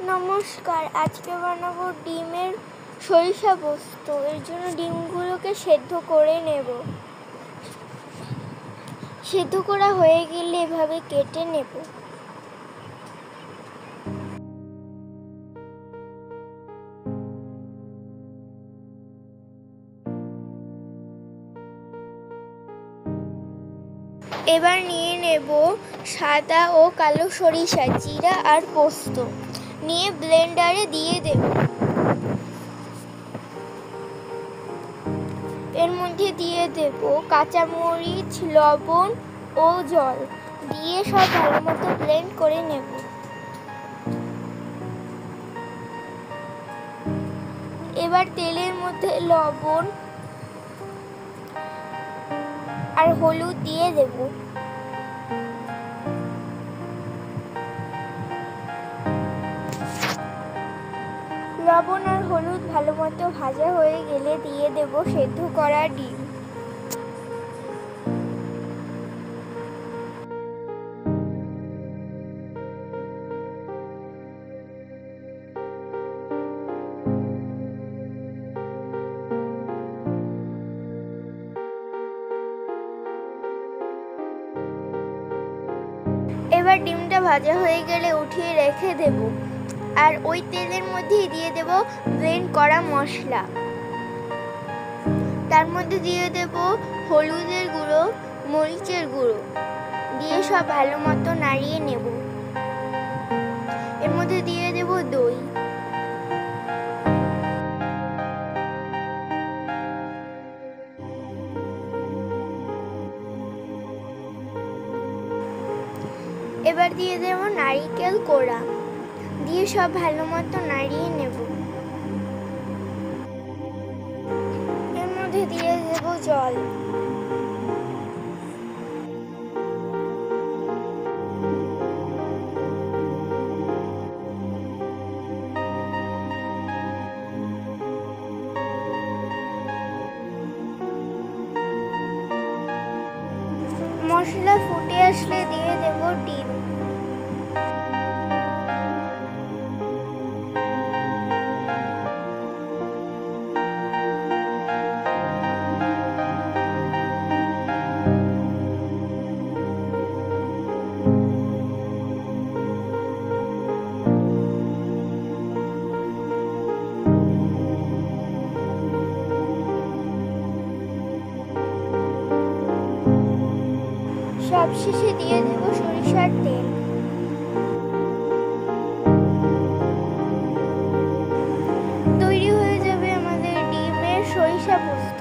নমস্কার, আজকে বানাবো ডিমের সরিষা পোস্ত। এর জন্য ডিমগুলোকে সেদ্ধ করে নেব। সেদ্ধ করা হয়ে গেলে এভাবে কেটে নেব। এবার নিয়ে নেব সাদা ও কালো সরিষা, জিরা আর পোস্ত নিয়ে ব্লেন্ডারে দিয়ে দেব। এর মধ্যে দিয়ে দেব কাঁচামরিচ, লবণ ও জল দিয়ে সব ভালো মতো ব্লেন্ড করে নেব। এবার তেলের মধ্যে লবণ আর হলুদ দিয়ে দেব। লবণ আর হলুদ ভালো মতো ভাজা হয়ে গেলে দিয়ে দেব সেদ্ধ করা ডিম। এবার ডিমটা ভাজা হয়ে গেলে উঠিয়ে রেখে দেব। আর ওই তেলের মধ্যেই দিয়ে দেব ব্লেন্ড করা মশলা। তার মধ্যে দিয়ে দেব হলুদের গুঁড়ো, মরিচের গুঁড়ো দিয়ে সব ভালো মতো নাড়িয়ে নেব। এর মধ্যে দিয়ে দেব দই। এবার দিয়ে দেব নারকেল কোড়া দিয়ে সব ভালো মতো নাড়িয়ে নেব। এর মধ্যে দিয়ে দেব জল। মশলা ফুটে আসলে দিয়ে দেব ডিম। সবশেষে দিয়ে দেব সরিষার তেল। তৈরি হয়ে যাবে আমাদের ডিমের সরিষা পোস্ত।